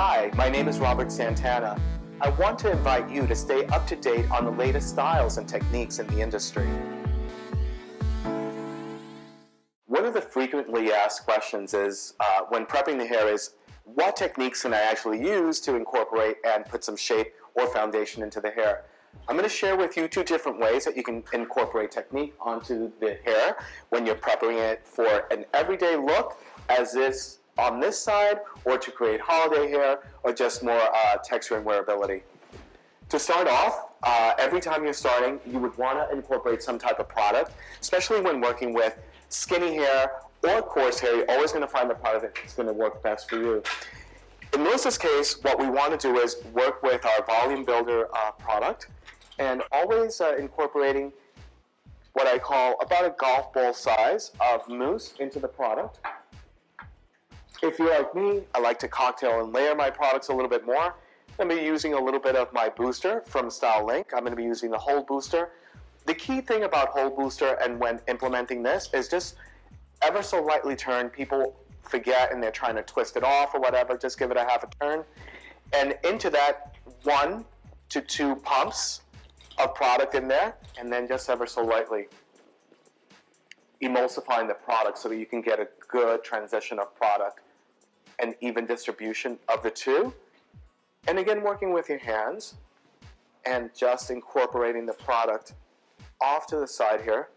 Hi, my name is Robert Santana. I want to invite you to stay up to date on the latest styles and techniques in the industry. One of the frequently asked questions is, when prepping the hair is, what techniques can I actually use to incorporate and put some shape or foundation into the hair? I'm going to share with you two different ways that you can incorporate technique onto the hair when you're prepping it for an everyday look, as is on this side, or to create holiday hair, or just more texture and wearability. To start off, every time you're starting, you would want to incorporate some type of product, especially when working with skinny hair or coarse hair. You're always going to find the product that's going to work best for you. In Melissa's case, what we want to do is work with our volume builder product, and always incorporating what I call about a golf ball size of mousse into the product. If you're like me, I like to cocktail and layer my products a little bit more. I'm going to be using a little bit of my booster from Style Link. I'm going to be using the Hold Booster. The key thing about Hold Booster and when implementing this is just ever so lightly turn. People forget and they're trying to twist it off or whatever. Just give it a half a turn. And into that 1 to 2 pumps of product in there, and then just ever so lightly emulsifying the product so that you can get a good transition of product and even distribution of the two. And again, working with your hands and just incorporating the product off to the side here,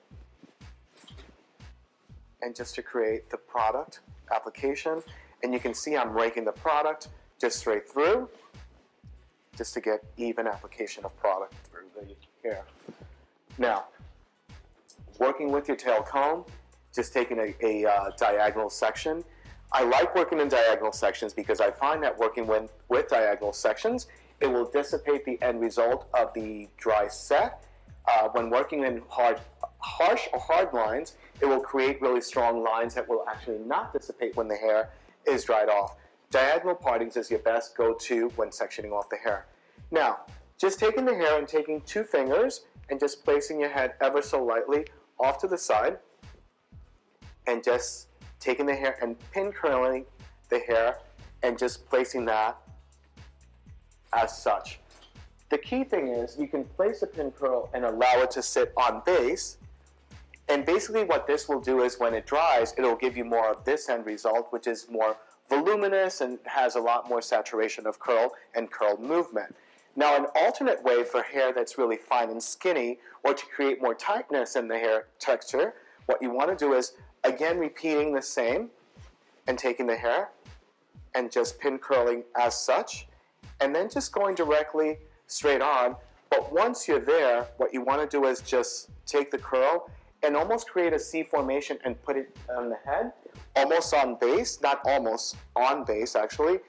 and just to create the product application. And you can see I'm raking the product just straight through, just to get even application of product through the hair. Now, working with your tail comb, just taking a diagonal section. I like working in diagonal sections because I find that working with diagonal sections, it will dissipate the end result of the dry set. When working in harsh or hard lines, it will create really strong lines that will actually not dissipate when the hair is dried off. Diagonal partings is your best go-to when sectioning off the hair. Now, just taking the hair and taking 2 fingers and just placing your head ever so lightly off to the side, and just taking the hair and pin curling the hair and just placing that as such. The key thing is you can place a pin curl and allow it to sit on base, and basically what this will do is when it dries, it'll give you more of this end result, which is more voluminous and has a lot more saturation of curl and curl movement. Now, an alternate way for hair that's really fine and skinny, or to create more tightness in the hair texture, what you want to do is, again, repeating the same and taking the hair and just pin curling as such, and then just going directly straight on. But once you're there, what you want to do is just take the curl and almost create a C formation and put it on the head, almost on base, not almost, on base actually,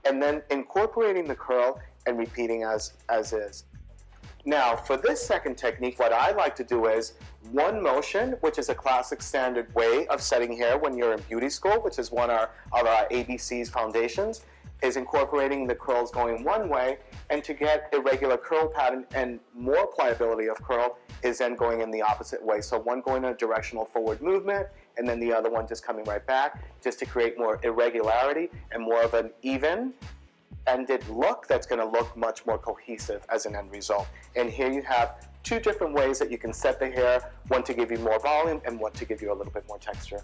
and then incorporating the curl and repeating as is. Now, for this second technique, what I like to do is one motion, which is a classic standard way of setting hair when you're in beauty school, which is one of our ABC's foundations, is incorporating the curls going one way, and to get irregular curl pattern and more pliability of curl is then going in the opposite way. So one going in a directional forward movement, and then the other one just coming right back, just to create more irregularity and more of an even ended look that's going to look much more cohesive as an end result. And here you have 2 different ways that you can set the hair, one to give you more volume and one to give you a little bit more texture.